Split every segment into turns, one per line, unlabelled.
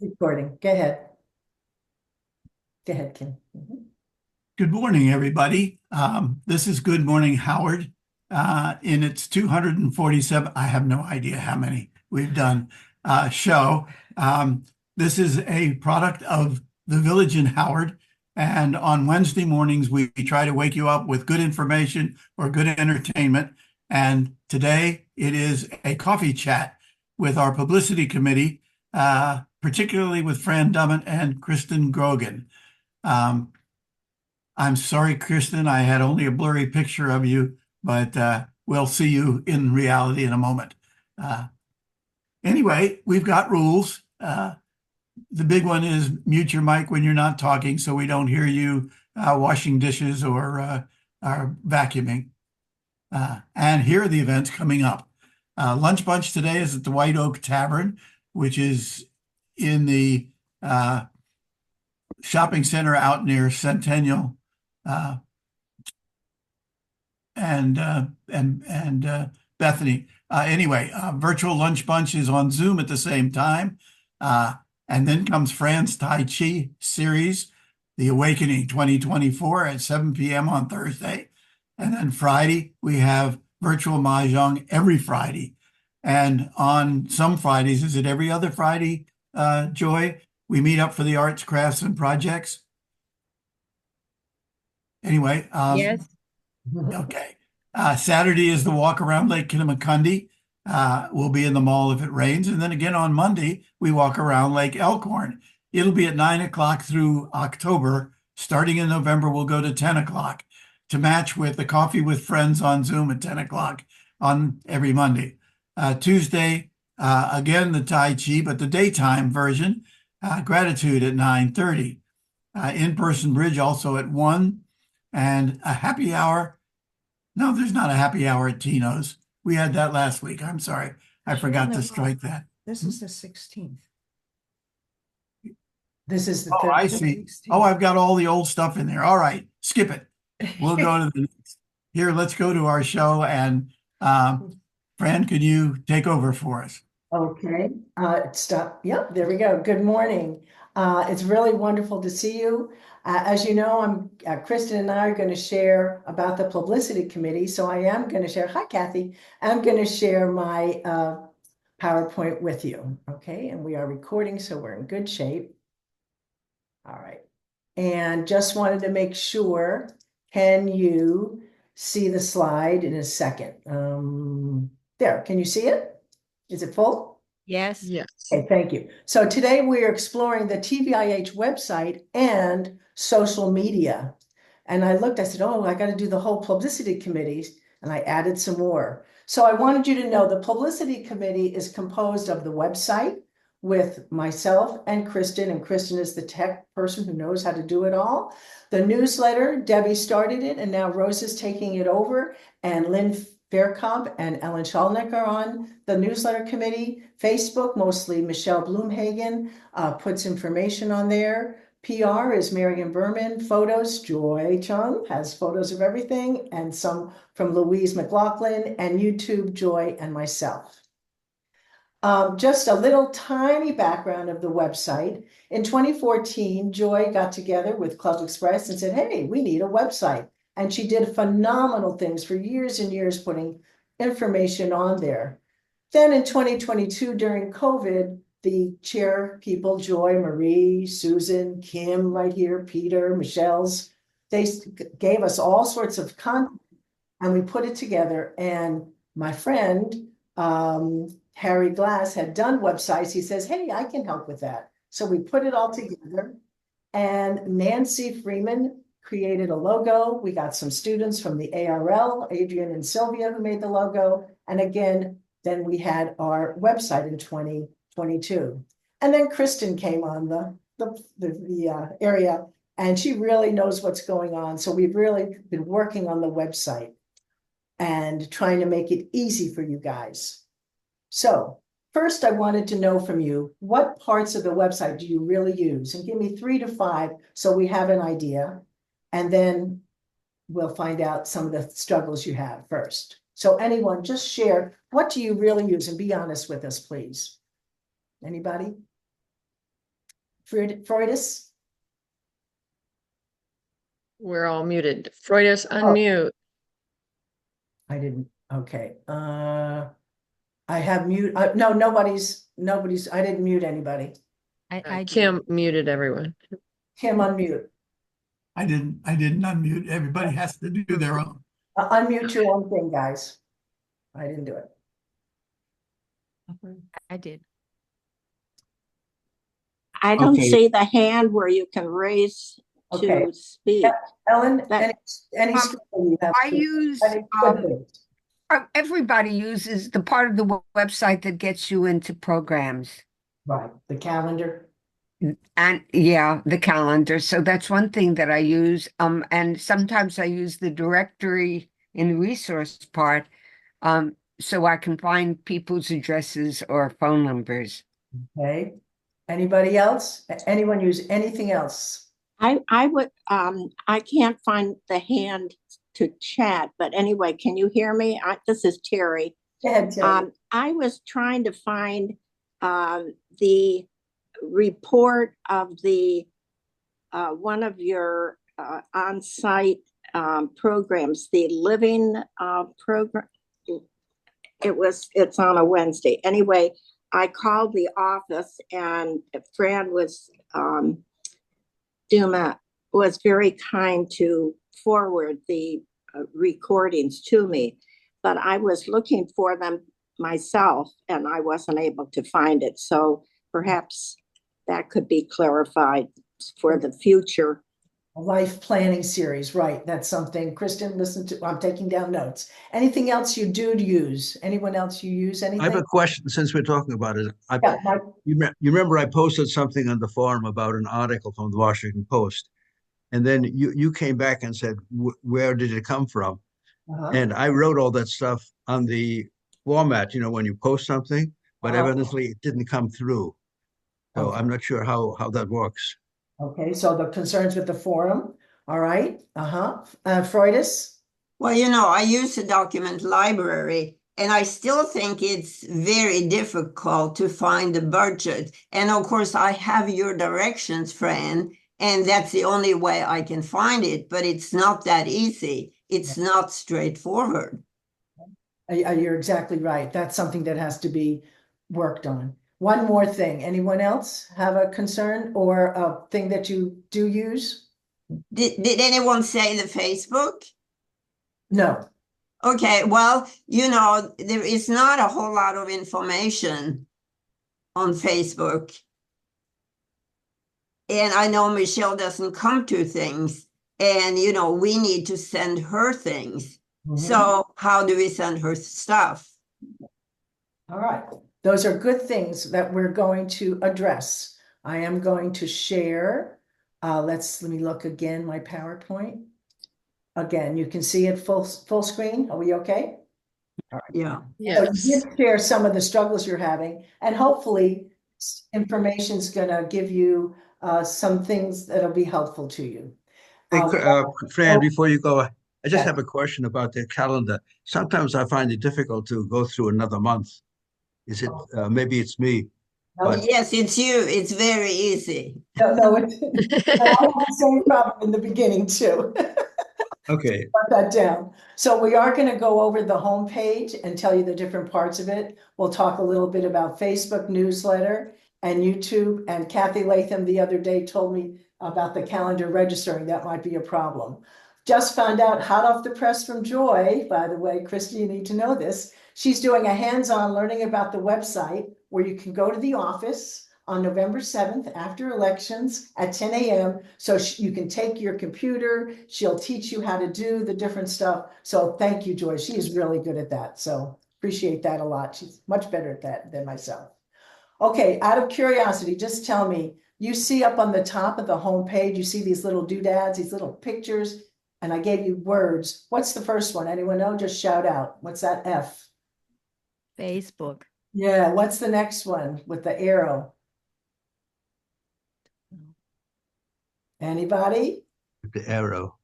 Recording. Go ahead. Go ahead, Kim.
Good morning, everybody. This is Good Morning Howard. In its 247, I have no idea how many we've done, show. This is a product of the Village in Howard. And on Wednesday mornings, we try to wake you up with good information or good entertainment. And today it is a coffee chat with our publicity committee, particularly with Fran Dummett and Kristen Grogan. I'm sorry, Kristen, I had only a blurry picture of you, but we'll see you in reality in a moment. Uh, anyway, we've got rules. The big one is mute your mic when you're not talking so we don't hear you washing dishes or vacuuming. And here are the events coming up. Lunch Bunch today is at the White Oak Tavern, which is in the shopping center out near Centennial uh, and Bethany. Anyway, virtual lunch bunch is on Zoom at the same time. And then comes Fran's Tai Chi series, The Awakening 2024 at 7 p.m. on Thursday. And then Friday, we have virtual Mahjong every Friday. And on some Fridays, is it every other Friday, Joy? We meet up for the arts, crafts, and projects. Anyway,
Yes.
okay. Saturday is the walk around Lake Kinnamakundi. We'll be in the mall if it rains. And then again on Monday, we walk around Lake Elkhorn. It'll be at 9 o'clock through October. Starting in November, we'll go to 10 o'clock to match with the Coffee with Friends on Zoom at 10 o'clock on every Monday. Tuesday, again, the Tai Chi, but the daytime version, Gratitude at 9:30. In-person bridge also at 1. And a happy hour. No, there's not a happy hour at Tino's. We had that last week. I'm sorry. I forgot to strike that.
This is the 16th.
This is the
Oh, I see. Oh, I've got all the old stuff in there. All right, skip it. We'll go to the next. Here, let's go to our show. And Fran, can you take over for us?
Okay. Stop. Yep, there we go. Good morning. It's really wonderful to see you. As you know, Kristen and I are going to share about the publicity committee. So I am going to share. Hi, Kathy. I'm going to share my PowerPoint with you. Okay. And we are recording, so we're in good shape. All right. And just wanted to make sure, can you see the slide in a second? There, can you see it? Is it full?
Yes.
Yes.
Okay, thank you. So today we are exploring the TVIH website and social media. And I looked, I said, oh, I got to do the whole publicity committees. And I added some more. So I wanted you to know the publicity committee is composed of the website with myself and Kristen is the tech person who knows how to do it all. The newsletter, Debbie started it, and now Rose is taking it over, and Lynn Faircomp and Ellen Shalnick are on the newsletter committee. Facebook, mostly Michelle Bloomhagen, puts information on there. PR is Marion Berman. Photos, Joy Chung has photos of everything, and some from Louise McLaughlin, and YouTube, Joy and myself. Just a little tiny background of the website. In 2014, Joy got together with Club Express and said, hey, we need a website. And she did phenomenal things for years and years, putting information on there. Then in 2022, during COVID, the chair people, Joy, Marie, Susan, Kim right here, Peter, Michelle's, they gave us all sorts of content and we put it together. And my friend, Harry Glass, had done websites. He says, hey, I can help with that. So we put it all together. And Nancy Freeman created a logo. We got some students from the ARL, Adrian and Sylvia, who made the logo. And again, then we had our website in 2022. And then Kristen came on the area, and she really knows what's going on. So we've really been working on the website and trying to make it easy for you guys. So first, I wanted to know from you, what parts of the website do you really use? And give me 3 to 5 so we have an idea. And then we'll find out some of the struggles you have first. So anyone, just share, what do you really use? And be honest with us, please. Anybody? Freudis?
We're all muted. Freudis,
Oh.
unmute.
I didn't, okay. I have mute, no, nobody's, I didn't mute anybody.
I did.
Kim muted everyone.
Kim, unmute.
I didn't unmute. Everybody has to do their own.
Unmute your own thing, guys. I didn't do it.
I did.
I don't
Okay.
see the hand where you can raise
Okay.
to speak.
Yeah. Ellen,
That-
any skill you have?
I use,
any quick
everybody uses the part of the website that gets you into programs.
Right, the calendar.
And yeah, the calendar. So that's one thing that I use. And sometimes I use the directory in the resource part, so I can find people's addresses or phone numbers.
Okay. Anybody else? Anyone use anything else?
I would, I can't find the hand to chat, but anyway, can you hear me? This is Terry.
Go ahead, Terry.
I was trying to find the report of the one of your on-site programs, the living program. It's on a Wednesday. Anyway, I called the office and Fran was Duma was very kind to forward the recordings to me, but I was looking for them myself and I wasn't able to find it. So perhaps that could be clarified for the future.
A life planning series, right? That's something. Kristen, listen to, I'm taking down notes. Anything else you do use? Anyone else you use anything?
I have a question since we're talking about it.
Yeah, Mike.
You remember I posted something on the forum about an article from the Washington Post, and then you came back and said, where did it come from? And I wrote all that stuff on the format, when you post something, but evidently it didn't come through. So
Okay.
I'm not sure how that works.
Okay, so the concerns with the forum, all right, Freudis?
Well, I use the document library and I still think it's very difficult to find the budget. And of course, I have your directions, Fran, and that's the only way I can find it, but it's not that easy. It's not straightforward.
You're exactly right. That's something that has to be worked on. One more thing, anyone else have a concern or a thing that you do use?
Did anyone say the Facebook?
No.
Okay, well, there is not a whole lot of information on Facebook. And I know Michelle doesn't come to things and, we need to send her things.
Mhm.
So how do we send her stuff?
All right, those are good things that we're going to address. I am going to share. Let me look again, my PowerPoint. Again, you can see it full screen. Are we okay? All right.
Yeah.
So you did share some of the struggles you're having, and hopefully information's gonna give you some things that'll be helpful to you.
Hey, Fran,
oh,
before you go, I just
yeah.
have a question about the calendar. Sometimes I find it difficult to go through another month. Is it, maybe it's me?
No,
But-
Yes, it's you. It's very easy.
no, I had the same problem in the beginning too.
Okay.
Write that down. So we are going to go over the homepage and tell you the different parts of it. We'll talk a little bit about Facebook newsletter and YouTube. And Kathy Latham the other day told me about the calendar registering. That might be a problem. Just found out hot off the press from Joy, by the way, Christy, you need to know this. She's doing a hands-on learning about the website where you can go to the office on November 7th after elections at 10 a.m. So you can take your computer. She'll teach you how to do the different stuff. So thank you, Joy. She is really good at that. So appreciate that a lot. She's much better at that than myself. Okay, out of curiosity, just tell me, you see up on the top of the homepage, you see these little doodads, these little pictures, and I gave you words. What's the first one? Anyone know? Just shout out. What's that F?
Facebook.
Yeah, what's the next one with the arrow? Anybody?
The arrow.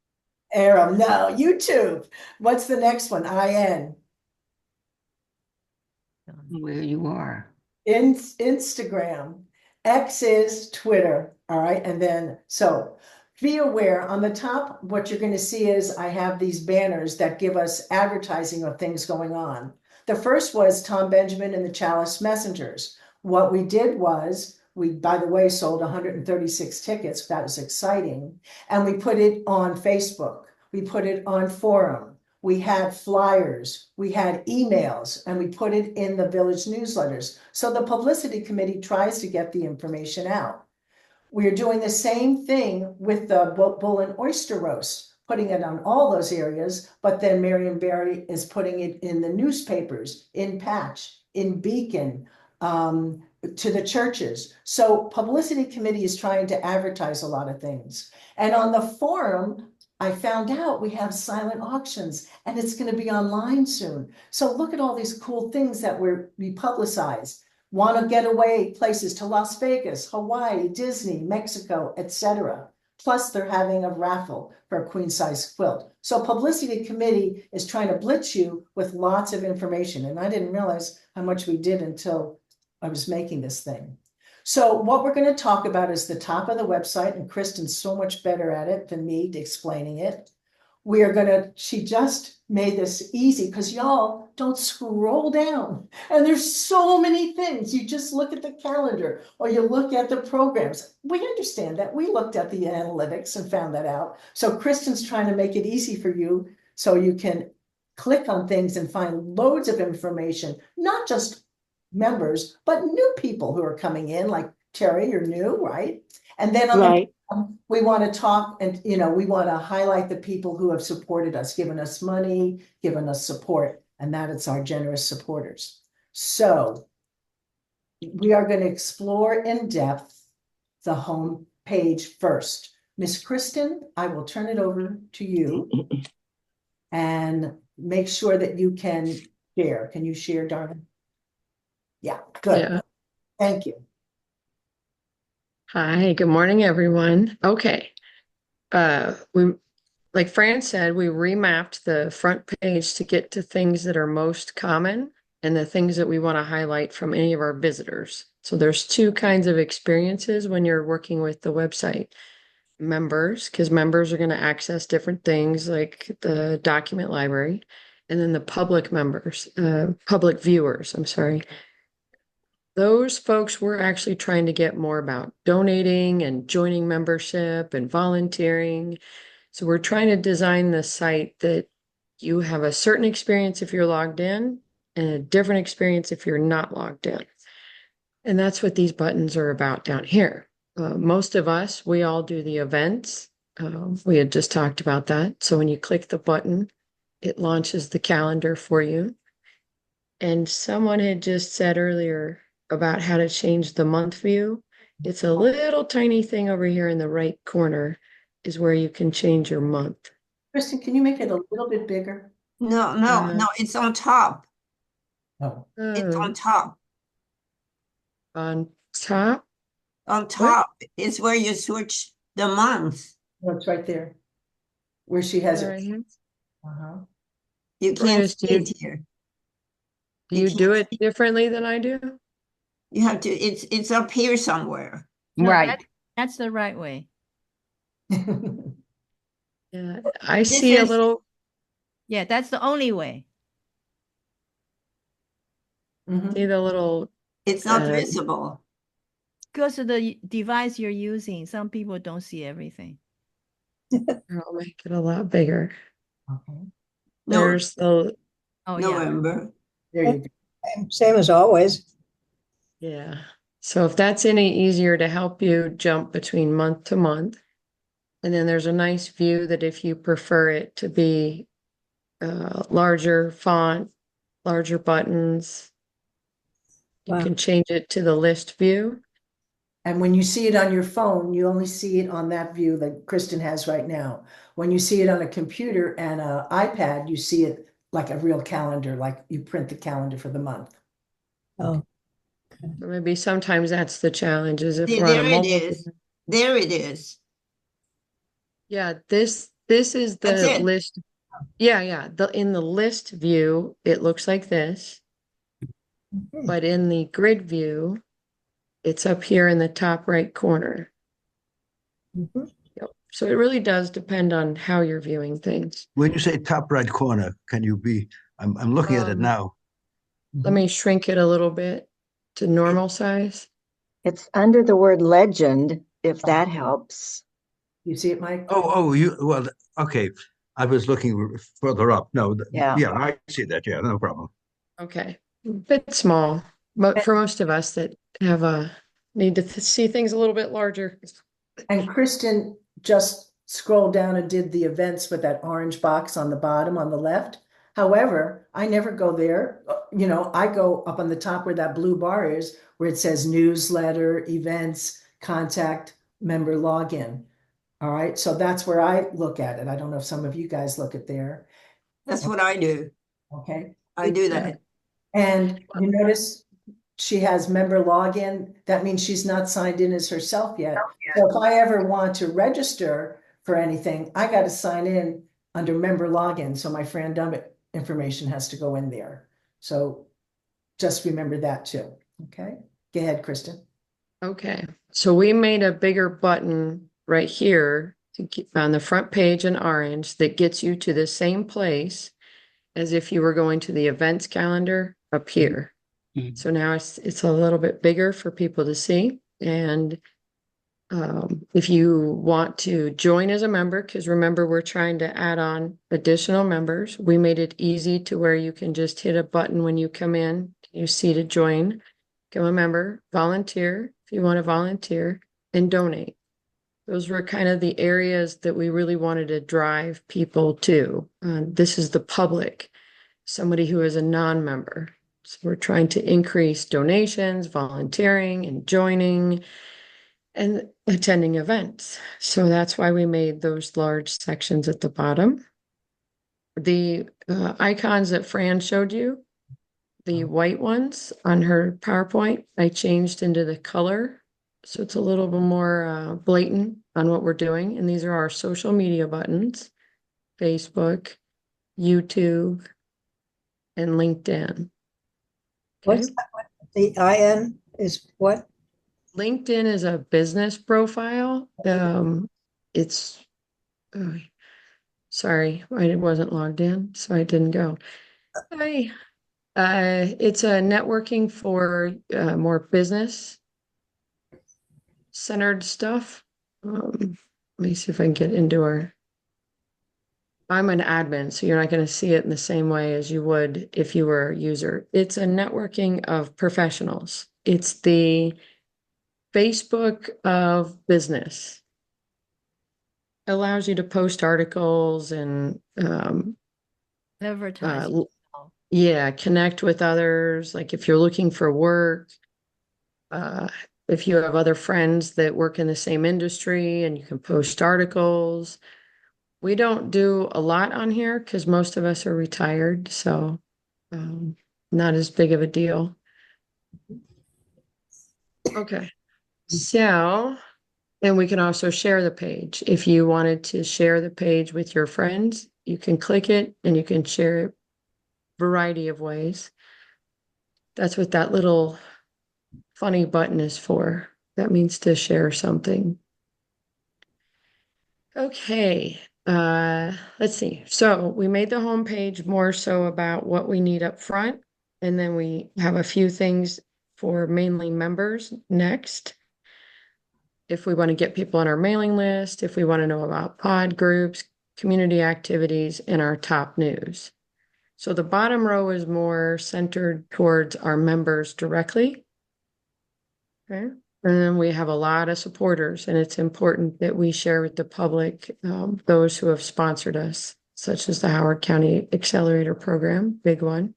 Arrow, no, YouTube. What's the next one? IN.
Where you are.
Instagram. X is Twitter, all right? And then, so be aware on the top, what you're going to see is I have these banners that give us advertising of things going on. The first was Tom Benjamin and the Chalice Messengers. What we did was, we, by the way, sold 136 tickets. That was exciting. And we put it on Facebook. We put it on forum. We had flyers, we had emails, and we put it in the village newsletters. So the publicity committee tries to get the information out. We're doing the same thing with the bull and oyster roast, putting it on all those areas, but then Marion Barry is putting it in the newspapers, in Patch, in Beacon, to the churches. So publicity committee is trying to advertise a lot of things. And on the forum, I found out we have silent auctions and it's going to be online soon. So look at all these cool things that we publicized. Want to get away places to Las Vegas, Hawaii, Disney, Mexico, etc. Plus they're having a raffle for a queen size quilt. So publicity committee is trying to blitz you with lots of information. And I didn't realize how much we did until I was making this thing. So what we're going to talk about is the top of the website, and Kristen's so much better at it than me explaining it. We are going to, she just made this easy because y'all don't scroll down. And there's so many things. You just look at the calendar or you look at the programs. We understand that. We looked at the analytics and found that out. So Kristen's trying to make it easy for you so you can click on things and find loads of information, not just members, but new people who are coming in, like Terry, you're new, right? And then on
Right.
we want to talk and, we want to highlight the people who have supported us, given us money, given us support, and that it's our generous supporters. So we are going to explore in depth the home page first. Miss Kristen, I will turn it over to you and make sure that you can share. Can you share, darling? Yeah, good.
Yeah.
Thank you.
Hi, good morning, everyone. Okay. Like Fran said, we remapped the front page to get to things that are most common and the things that we want to highlight from any of our visitors. So there's two kinds of experiences when you're working with the website. Members, because members are going to access different things like the document library, and then the public members, public viewers, I'm sorry. Those folks we're actually trying to get more about donating and joining membership and volunteering. So we're trying to design the site that you have a certain experience if you're logged in and a different experience if you're not logged in. And that's what these buttons are about down here. Most of us, we all do the events. We had just talked about that. So when you click the button, it launches the calendar for you. And someone had just said earlier about how to change the month view. It's a little tiny thing over here in the right corner is where you can change your month.
Kristen, can you make it a little bit bigger?
No, it's on top.
Oh,
It's on top.
On top.
On top is where you switch the month.
no, it's right there. Where she has
Right
it.
here.
Uh-huh.
You can't
Ernest,
see
do you-
it here.
Do you do it differently than I do?
You have to, it's up here somewhere.
No,
Right.
That's the right way.
Yeah, I see a
is-
little.
Yeah, that's the only way.
Mhm.
See the little.
It's not
Uh,
visible.
Because of the device you're using, some people don't see everything.
I'll make it a lot bigger.
Okay.
No,
There's the.
Oh, yeah.
November.
There you go.
Same as always.
Yeah. So if that's any easier to help you jump between month to month. And then there's a nice view that if you prefer it to be larger font, larger buttons, you
Wow.
can change it to the list view.
And when you see it on your phone, you only see it on that view that Kristen has right now. When you see it on a computer and an iPad, you see it like a real calendar, like you print the calendar for the month.
Oh,
Or maybe sometimes that's the challenge is if we're on
There
a
it
mobile.
is. There it is.
Yeah, this is
That's
the
it.
list. Yeah, in the list view, it looks like this.
okay.
But in the grid view, It's up here in the top right corner.
Mhm.
Yep. So it really does depend on how you're viewing things.
When you say top right corner, can you be, I'm looking at it now.
Let me shrink it a little bit to normal size.
It's under the word legend, if that helps.
You see it, Mike?
Well, okay. I was looking further up. No,
Yeah.
yeah, I see that. Yeah, no problem.
Okay, bit small, but for most of us that have a need to see things a little bit larger.
And Kristen just scrolled down and did the events with that orange box on the bottom on the left. However, I never go there. I go up on the top where that blue bar is, where it says newsletter, events, contact, member login. All right, so that's where I look at it. I don't know if some of you guys look at there.
That's what I do.
Okay.
I do that.
And you notice she has member login. That means she's not signed in as herself yet. So if I ever want to register for anything, I got to sign in under member login. So my Fran Dummett information has to go in there. So just remember that too. Okay. Go ahead, Kristen.
Okay, so we made a bigger button right here to keep on the front page in orange that gets you to the same place as if you were going to the events calendar up here. So now it's a little bit bigger for people to see. And if you want to join as a member, because remember, we're trying to add on additional members, we made it easy to where you can just hit a button when you come in, you see to join, become a member, volunteer if you want to volunteer, and donate. Those were kind of the areas that we really wanted to drive people to. This is the public, somebody who is a non-member. So we're trying to increase donations, volunteering, and joining, and attending events. So that's why we made those large sections at the bottom. The icons that Fran showed you, the white ones on her PowerPoint, I changed into the color. So it's a little bit more blatant on what we're doing. And these are our social media buttons, Facebook, YouTube, and LinkedIn. Okay.
What's the IN is what?
LinkedIn is a business profile. It's, sorry, I wasn't logged in, so I didn't go. Hi. It's a networking for more business centered stuff. Let me see if I can get into our. I'm an admin, so you're not going to see it in the same way as you would if you were a user. It's a networking of professionals. It's the Facebook of business. Allows you to post articles and
Advertising.
yeah, connect with others. Like if you're looking for work, if you have other friends that work in the same industry and you can post articles. We don't do a lot on here because most of us are retired, so not as big of a deal. Okay, so, and we can also share the page. If you wanted to share the page with your friends, you can click it and you can share it a variety of ways. That's what that little funny button is for. That means to share something. Okay, let's see. So we made the homepage more so about what we need up front, and then we have a few things for mainly members next. If we want to get people on our mailing list, if we want to know about pod groups, community activities, and our top news. So the bottom row is more centered towards our members directly. Okay. And then we have a lot of supporters, and it's important that we share with the public those who have sponsored us, such as the Howard County Accelerator Program, big one.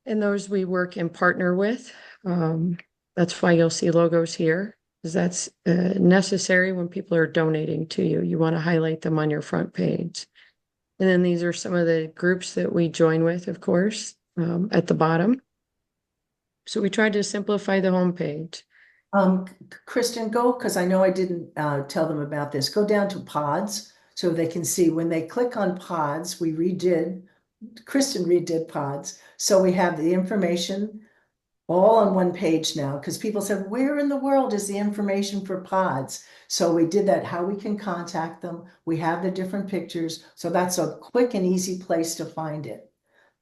And those we work and partner with. That's why you'll see logos here, because that's necessary when people are donating to you. You want to highlight them on your front page. And then these are some of the groups that we join with, of course, at the bottom. So we tried to simplify the homepage.
Kristen, go, because I know I didn't tell them about this. Go down to pods so they can see when they click on pods, Kristen redid pods. So we have the information all on one page now, because people said, where in the world is the information for pods? So we did that, how we can contact them. We have the different pictures. So that's a quick and easy place to find it.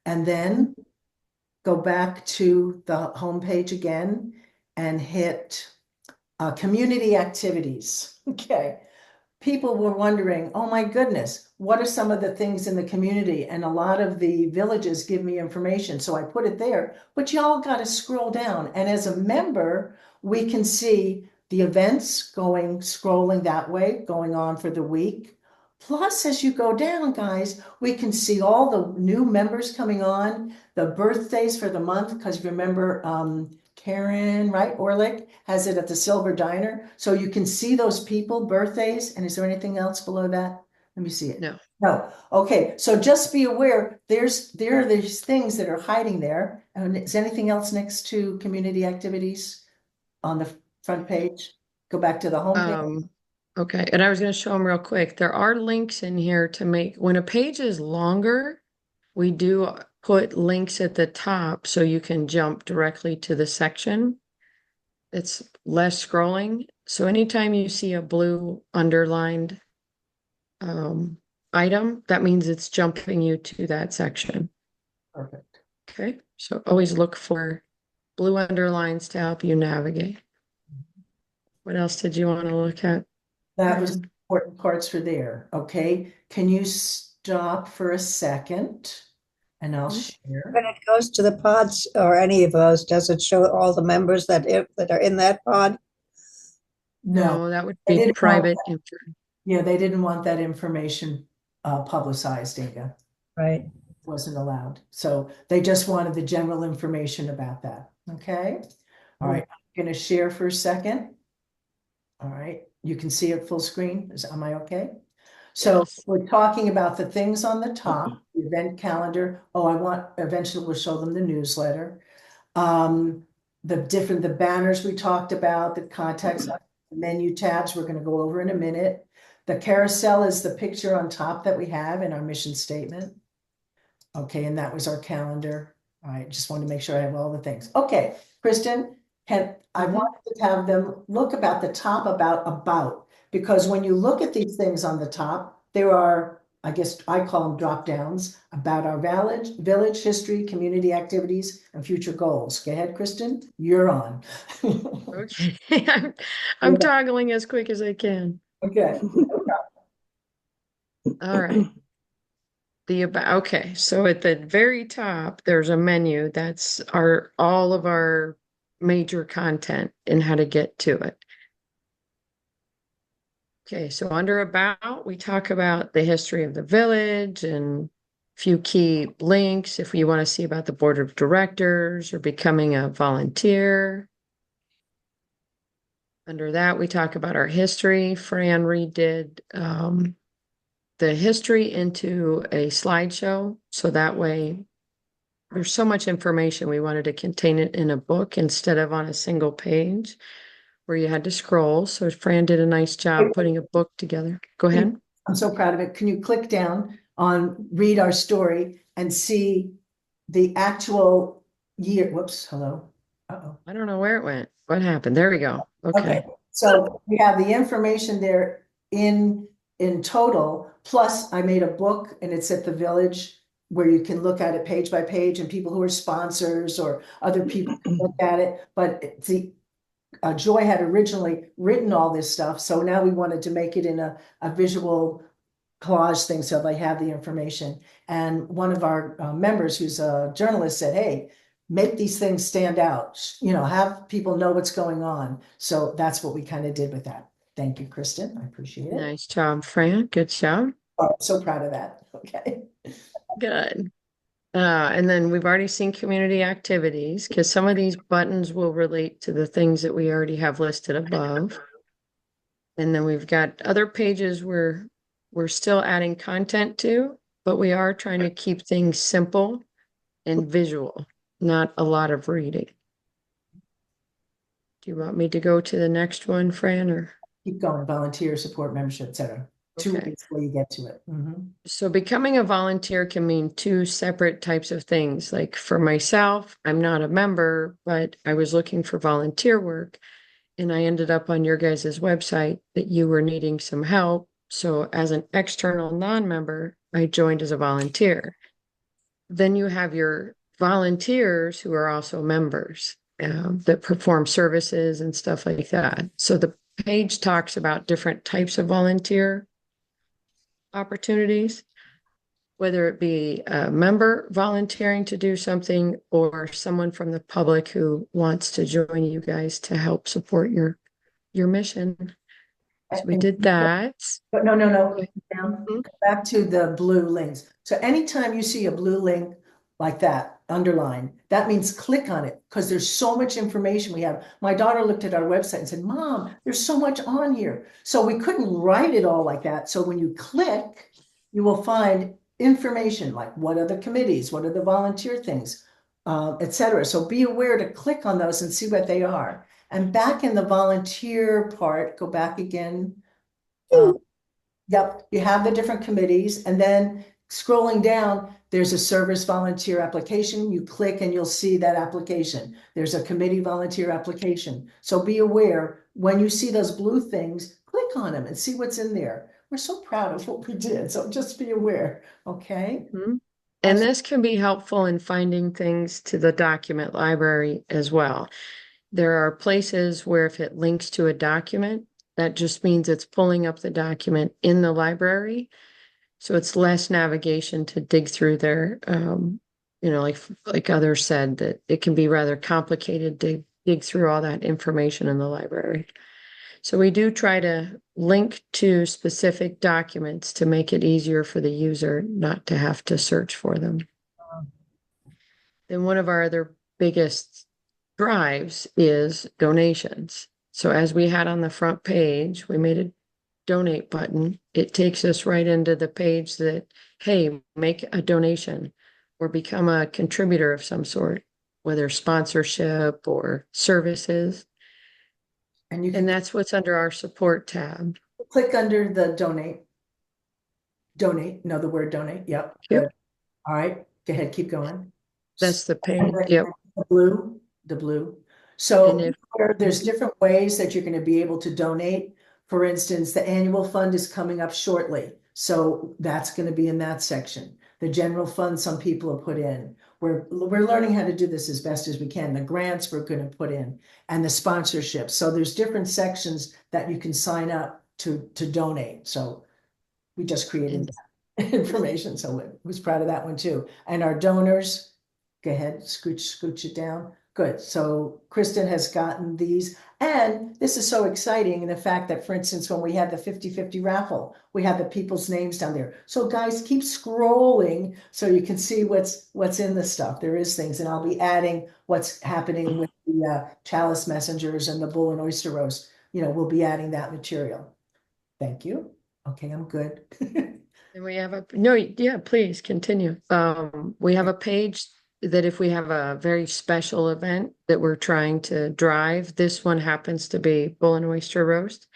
And then go back to the homepage again and hit community activities. Okay. People were wondering, oh my goodness, what are some of the things in the community? And a lot of the villages give me information. So I put it there, but y'all got to scroll down. And as a member, we can see the events scrolling that way, going on for the week. Plus, as you go down, guys, we can see all the new members coming on, the birthdays for the month, because remember, Karen, right, Orlick has it at the Silver Diner. So you can see those people, birthdays. And is there anything else below that? Let me see it.
No.
No. Okay. So just be aware, there are these things that are hiding there. And is anything else next to community activities on the front page? Go back to the home page.
Okay, and I was going to show them real quick. There are links in here to make, when a page is longer, we do put links at the top so you can jump directly to the section. It's less scrolling. So anytime you see a blue underlined item, that means it's jumping you to that section.
Perfect.
Okay, so always look for blue underlines to help you navigate. What else did you want to look at?
That was important parts for there. Okay. Can you stop for a second? And I'll share.
When it goes to the pods or any of those, does it show all the members that are in that pod?
No,
that would
they
be
didn't want
private
that.
info.
Yeah, they didn't want that information publicized, Inga.
Right.
Wasn't allowed. So they just wanted the general information about that. Okay. All right. I'm going to share for a second. All right. You can see it full screen. Am I okay? So
Yes.
we're talking about the things on the top, the event calendar. Oh, eventually we'll show them the newsletter. The banners we talked about, the context, the menu tabs we're going to go over in a minute. The carousel is the picture on top that we have in our mission statement. Okay, and that was our calendar. All right, just wanted to make sure I have all the things. Okay, Kristen, I wanted to have them look about the top about, because when you look at these things on the top, there are, I guess I call them drop downs about our village history, community activities, and future goals. Go ahead, Kristen, you're on.
Okay, I'm toggling as quick as I can.
Okay.
All right. Okay, so at the very top, there's a menu that's all of our major content and how to get to it. Okay, so under about, we talk about the history of the village and a few key links if you want to see about the board of directors or becoming a volunteer. Under that, we talk about our history. Fran redid the history into a slideshow. So that way there's so much information. We wanted to contain it in a book instead of on a single page where you had to scroll. So Fran did a nice job putting a book together. Go ahead.
I'm so proud of it. Can you click down on read our story and see the actual year? Whoops, hello. Uh-oh.
I don't know where it went. What happened? There we go. Okay.
So we have the information there in total, plus I made a book and it's at the village where you can look at it page by page and people who are sponsors or other people can look at it. But Joy had originally written all this stuff. So now we wanted to make it in a visual collage thing so they have the information. And one of our members who's a journalist said, hey, make these things stand out, have people know what's going on. So that's what we kind of did with that. Thank you, Kristen. I appreciate it.
Nice job, Fran. Good job.
Oh, I'm so proud of that. Okay.
Good. And then we've already seen community activities because some of these buttons will relate to the things that we already have listed above. And then we've got other pages where we're still adding content to, but we are trying to keep things simple and visual, not a lot of reading. Do you want me to go to the next one, Fran, or?
Keep going, volunteer, support, membership, etc. 2
Okay.
weeks before you get to it. Mhm.
So becoming a volunteer can mean two separate types of things. Like for myself, I'm not a member, but I was looking for volunteer work and I ended up on your guys' website that you were needing some help. So as an external non-member, I joined as a volunteer. Then you have your volunteers who are also members that perform services and stuff like that. So the page talks about different types of volunteer opportunities, whether it be a member volunteering to do something or someone from the public who wants to join you guys to help support your mission. So we did that.
But no, no, no.
Okay.
Down.
Mhm.
Go back to the blue links. So anytime you see a blue link like that, underline, that means click on it because there's so much information we have. My daughter looked at our website and said, Mom, there's so much on here. So we couldn't write it all like that. So when you click, you will find information like what are the committees, what are the volunteer things, etc. So be aware to click on those and see what they are. And back in the volunteer part, go back again. Yep, you have the different committees, and then scrolling down, there's a service volunteer application. You click and you'll see that application. There's a committee volunteer application. So be aware when you see those blue things, click on them and see what's in there. We're so proud of what we did, so just be aware, okay?
Mhm. And this can be helpful in finding things to the document library as well. There are places where if it links to a document, that just means it's pulling up the document in the library. So it's less navigation to dig through there. Like others said, that it can be rather complicated to dig through all that information in the library. So we do try to link to specific documents to make it easier for the user not to have to search for them. Then one of our other biggest drives is donations. So as we had on the front page, we made a donate button. It takes us right into the page that, hey, make a donation or become a contributor of some sort, whether sponsorship or services.
And you
And
can
that's what's under our support tab.
click under the donate. Donate, know the word donate, yep,
Yep.
good. All right, go ahead, keep going.
That's the page.
And then
Yep.
the blue. So
And if-
there's different ways that you're going to be able to donate. For instance, the annual fund is coming up shortly. So that's going to be in that section. The general fund, some people have put in. We're learning how to do this as best as we can. The grants we're going to put in and the sponsorship. So there's different sections that you can sign up to donate. So we just created that information. So I was proud of that one too. And our donors, go ahead, scooch it down. Good. So Kristen has gotten these. And this is so exciting in the fact that, for instance, when we had the 50-50 raffle, we had the people's names down there. So guys, keep scrolling so you can see what's in the stuff. There is things, and I'll be adding what's happening with the Chalice Messengers and the Bull and Oyster Roast. We'll be adding that material. Thank you. Okay, I'm good.
And we have please continue. We have a page that if we have a very special event that we're trying to drive, this one happens to be Bull and Oyster Roast,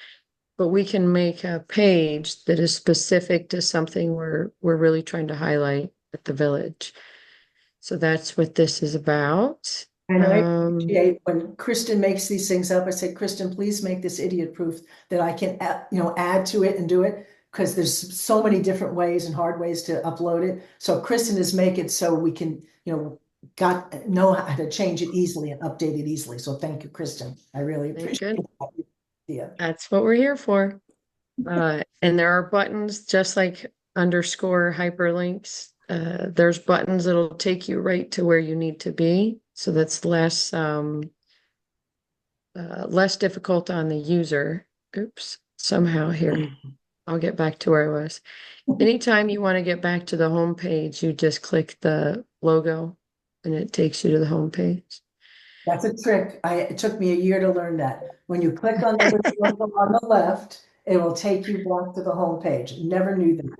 but we can make a page that is specific to something we're really trying to highlight at the village. So that's what this is about.
And I appreciate when Kristen makes these things up. I said, Kristen, please make this idiot proof that I can, add to it and do it, because there's so many different ways and hard ways to upload it. So Kristen is making it so we can, know how to change it easily and update it easily. So thank you, Kristen. I really appreciate that. Yeah.
That's what we're here for. And there are buttons just like underscore hyperlinks. There's buttons that'll take you right to where you need to be. So that's less difficult on the user. Oops, somehow here. I'll get back to where I was. Anytime you want to get back to the home page, you just click the logo and it takes you to the home page.
That's a trick. It took me a year to learn that. When you click on the logo on the left, it will take you back to the home page. Never knew that.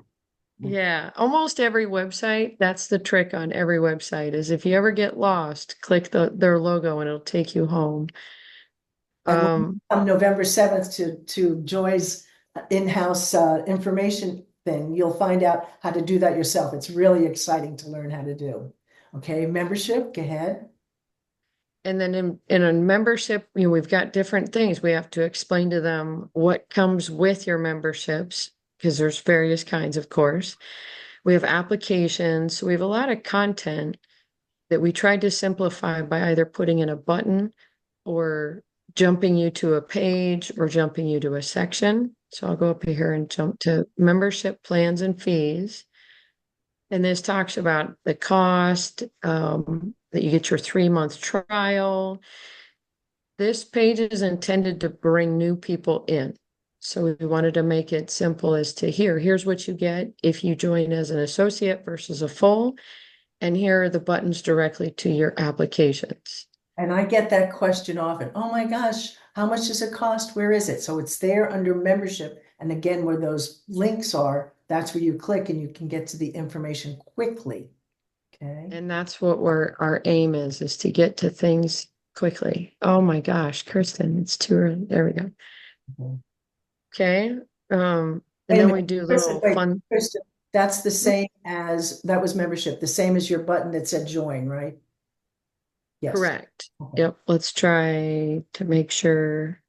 Yeah, almost every website, that's the trick on every website, is if you ever get lost, click their logo and it'll take you home.
On November 7th to Joy's in-house information thing. You'll find out how to do that yourself. It's really exciting to learn how to do. Okay, membership, go ahead.
And then in a membership, we've got different things. We have to explain to them what comes with your memberships, because there's various kinds, of course. We have applications. So we have a lot of content that we tried to simplify by either putting in a button or jumping you to a page or jumping you to a section. So I'll go up here and jump to membership plans and fees. And this talks about the cost, that you get your 3-month trial. This page is intended to bring new people in. So we wanted to make it simple as to here's what you get if you join as an associate versus a full. And here are the buttons directly to your applications.
And I get that question often. Oh my gosh, how much does it cost? Where is it? So it's there under membership. And again, where those links are, that's where you click and you can get to the information quickly. Okay.
And that's what our aim is to get to things quickly. Oh my gosh, Kristen, it's too early. There we go.
Mhm.
Okay. And
Wait a
then
minute,
we do
Kristen,
little
wait,
fun.
Kristen, that's the same as, that was membership, the same as your button that said join, right? Yes.
Correct.
Okay.
Yep. Let's try to make sure.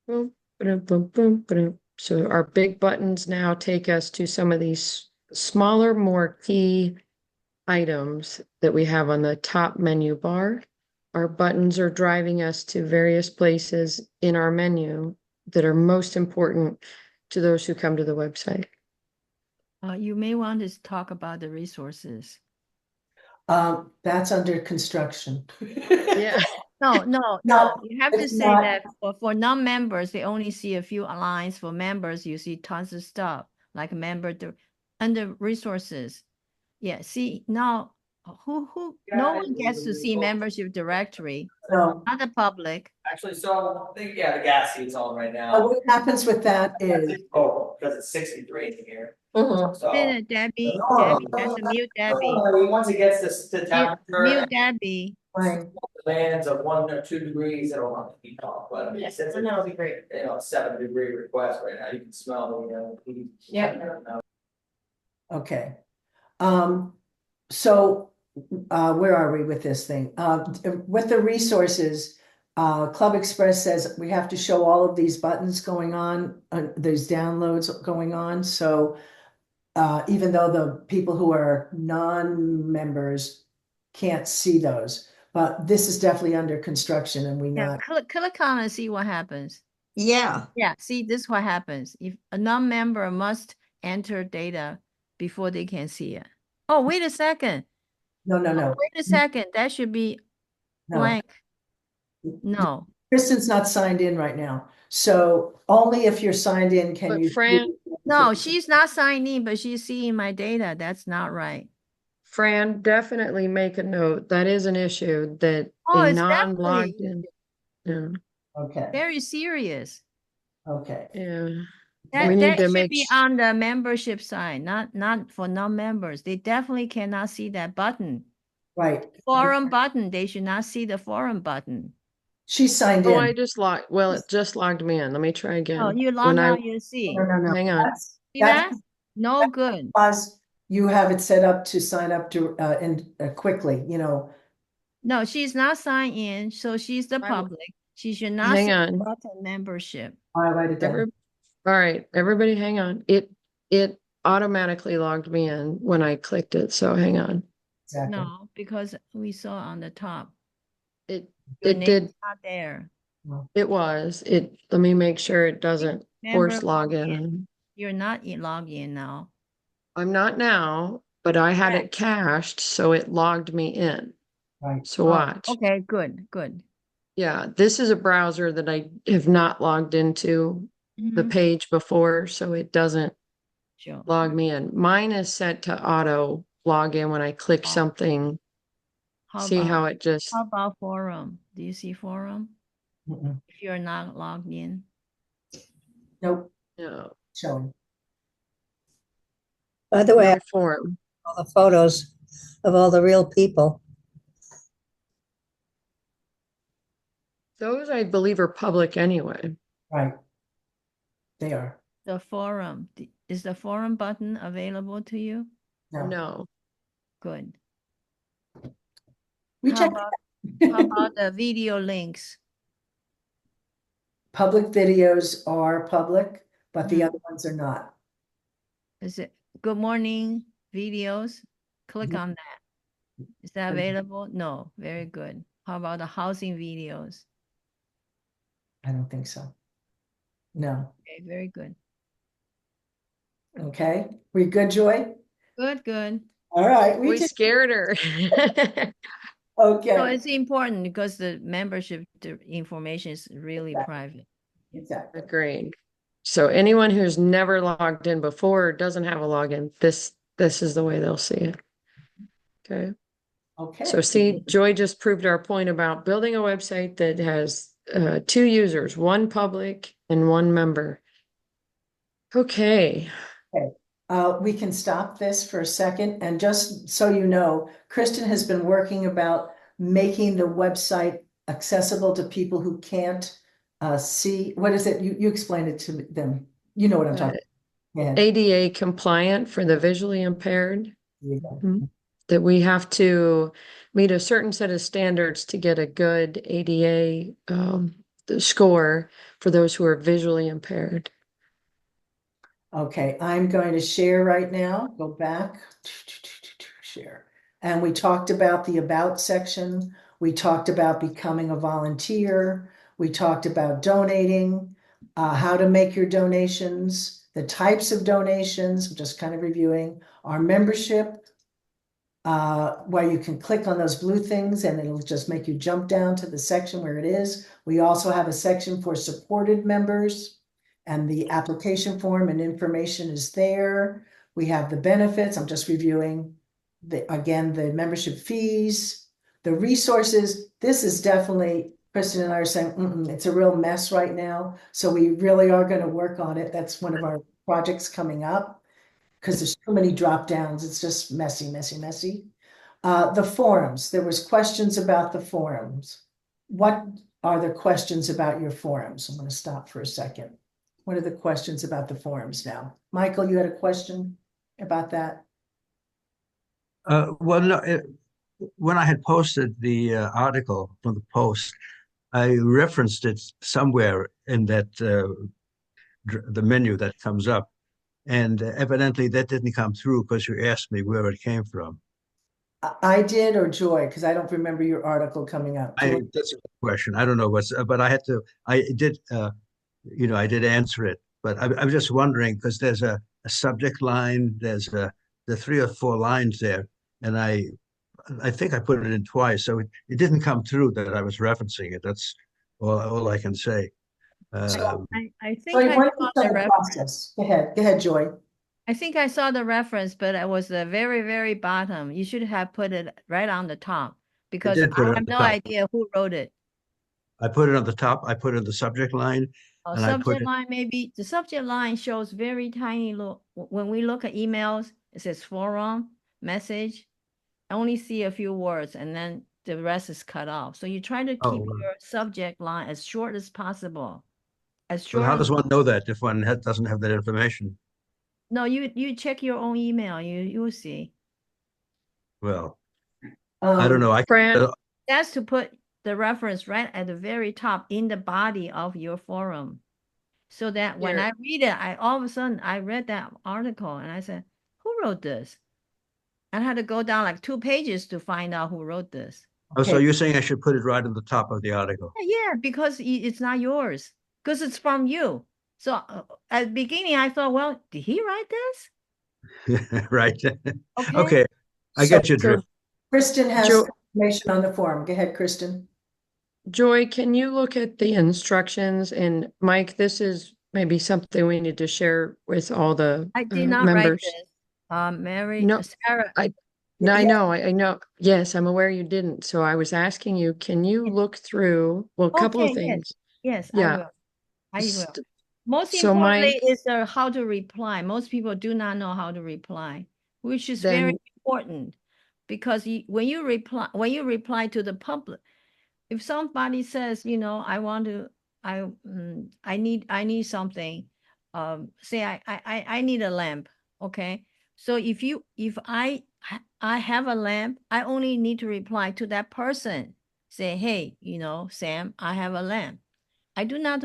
Boom, ba-dum, boom, boom, ba-dum. So our big buttons now take us to some of these smaller, more key items that we have on the top menu bar. Our buttons are driving us to various places in our menu that are most important to those who come to the website.
You may want to talk about the resources.
That's under construction.
Yeah.
No,
No,
you have to
it's
say
not.
that for non-members, they only see a few lines. For members, you see tons of stuff like under resources. Yeah, see now no one gets to see membership directory,
No.
not the public.
Actually, so I think, yeah, the gas seat's on right
So
now.
what happens with that is,
Oh, because it's 63 in here.
Mhm.
So.
Debbie
Oh.
has to mute Debbie.
Once it gets to
Mute,
temperature,
mute Debbie.
fine.
demands of 1 or 2 degrees, it'll have to keep off. But I mean, since it's,
that'll be great.
you know, a 7-degree request right now, you can smell the, heat.
Yeah.
Okay. So where are we with this thing? With the resources, Club Express says we have to show all of these buttons going on, these downloads going on. So even though the people who are non-members can't see those, but this is definitely under construction and we
Yeah,
not.
click on and see what happens.
Yeah.
Yeah, see, this is what happens. If a non-member must enter data before they can see it. Oh, wait a second.
No.
Wait a second. That should be
No.
blank. No.
Kristen's not signed in right now. So only if you're signed in can
But
you.
Fran,
No, she's not signed in, but she's seeing my data. That's not right.
Fran, definitely make a note. That is an issue that
Oh,
a
it's
non-logged
definitely
in. Yeah.
Okay,
very serious.
okay.
Yeah.
That,
We need
that
to
should
make
be on the membership side, not for non-members. They definitely cannot see that button.
Right.
Forum button, they should not see the forum button.
She's signed
Oh, I
in.
just logged. Well, it just logged me in. Let me try again.
Oh, you
When
log
I
out, you see.
No.
hang on.
See that? No
that's
good.
because you have it set up to sign up to quickly, you know.
No, she's not signed in, so she's the public. She should not
Hang
see the
on.
button membership.
I'll write it down.
All right, everybody, hang on. It automatically logged me in when I clicked it. So hang on.
Exactly.
No, because we saw on the top.
It
Your
it
name's
did.
not there.
It was. It. Let me make sure it doesn't force
Member
login.
You're not in login now.
I'm not now, but I had it cached, so it logged me in.
Right.
So watch.
Okay, good.
Yeah, this is a browser that I have not logged into the
Mhm.
page before, so it doesn't
Sure.
log me in. Mine is set to auto log in when I click something. See how it just.
How about forum? Do you see forum?
Mm-mm.
If you're not logged in.
Nope.
No.
Showing.
By the way,
No form.
all the photos of all the real people.
Those I believe are public anyway.
Right. They are.
The forum, is the forum button available to you?
No.
Good.
We
How
check.
about, how about the video links?
Public videos are public, but the
Mm.
other ones are not.
Is it good morning videos? Click on that. Is that available? No, very good. How about the housing videos?
I don't think so. No.
Okay, very good.
Okay. We good, Joy?
Good, good.
All right.
We
just
scared her.
So
okay.
it's important because the membership information is really private.
Exactly.
Agreed. So anyone who's never logged in before or doesn't have a login, this is the way they'll see it. Okay.
Okay.
So see, Joy just proved our point about building a website that has 2 users, one public and one member. Okay.
Okay. We can stop this for a second, and just so you know, Kristen has been working about making the website accessible to people who can't see. What is it? You explained it to them. You know what I'm talking about. Yeah.
ADA compliant for the visually impaired.
Yeah.
That we have to meet a certain set of standards to get a good ADA score for those who are visually impaired.
Okay, I'm going to share right now. Go back. Share. And we talked about the about section. We talked about becoming a volunteer. We talked about donating, how to make your donations, the types of donations. I'm just kind of reviewing our membership, where you can click on those blue things and it'll just make you jump down to the section where it is. We also have a section for supported members. And the application form and information is there. We have the benefits. I'm just reviewing again, the membership fees, the resources. This is definitely, Kristen and I are saying, it's a real mess right now. So we really are going to work on it. That's one of our projects coming up because there's so many drop downs. It's just messy, messy, messy. The forums, there was questions about the forums. What are the questions about your forums? I'm going to stop for a second. What are the questions about the forums now? Michael, you had a question about that?
Well, no, when I had posted the article from the Post, I referenced it somewhere in that the menu that comes up, and evidently that didn't come through because you asked me where it came from.
I did, or Joy, because I don't remember your article coming up.
That's a good question. I don't know but I did, I did answer it. But I'm just wondering because there's a subject line, there's the 3 or 4 lines there, and I think I put it in twice, so it didn't come through that I was referencing it. That's all I can say.
I think
Joy,
I
why don't you
saw
start
the
the
reference.
process? Go ahead, Joy.
I think I saw the reference, but it was the very, very bottom. You should have put it right on the top because
did put
I
it on
have
the
no
top.
idea who wrote it.
I put it on the top. I put it in the subject line, and I put
Subject
it.
line, maybe the subject line shows very tiny little, when we look at emails, it says forum, message. I only see a few words and then the rest is cut off. So you try to keep your subject line as short as possible. As
Well,
short
how
as
does one know that if one doesn't have that information?
No, you check your own email, you'll see.
Well, I don't know.
Fran,
That's to put the reference right at the very top in the body of your forum. So that when
Here.
I read it, all of a sudden I read that article and I said, who wrote this? I had to go down like 2 pages to find out who wrote this.
Oh, so you're saying I should put it right at the top of the article?
Yeah, because it's not yours, because it's from you. So at the beginning, I thought, well, did he write this?
Right.
Okay.
Okay. I get your drift.
Kristen has information on the forum. Go ahead, Kristen.
Joy, can you look at the instructions? And Mike, this is maybe something we need to share with all the
I did not write
members.
this. Mary,
No,
Sarah.
I know. Yes, I'm aware you didn't. So I was asking you, can you look through, well, a couple of
Okay,
things.
Yes,
Yeah.
I will. Most
So
importantly
Mike,
is how to reply. Most people do not know how to reply, which is
Then-
very important because when you reply to the public, if somebody says, I want to, I need something, say I need a lamp. Okay. So if I have a lamp, I only need to reply to that person. Say, hey, Sam, I have a lamp. I do not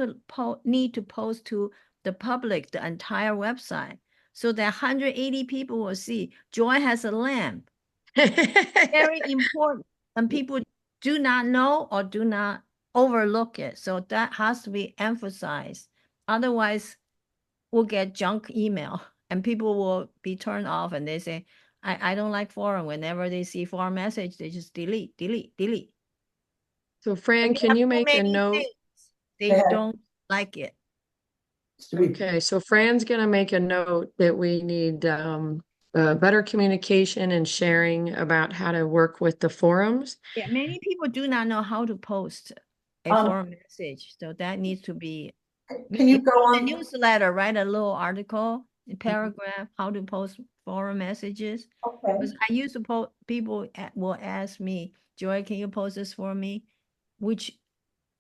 need to post to the public the entire website so that 180 people will see Joy has a lamp. Very important. And people do not know or do not overlook it. So that has to be emphasized. Otherwise, we'll get junk email and people will be turned off and they say, I don't like forum. Whenever they see forum message, they just delete.
So Fran, can you make a note?
They
Yeah.
don't like it.
Okay, so Fran's gonna make a note that we need better communication and sharing about how to work with the forums.
Yeah, many people do not know how to post a forum message, so that needs to be.
Can you go
a
on?
newsletter? Write a little article, a paragraph, how to post forum messages.
Okay.
Because I used to post. People will ask me, Joy, can you post this for me? Which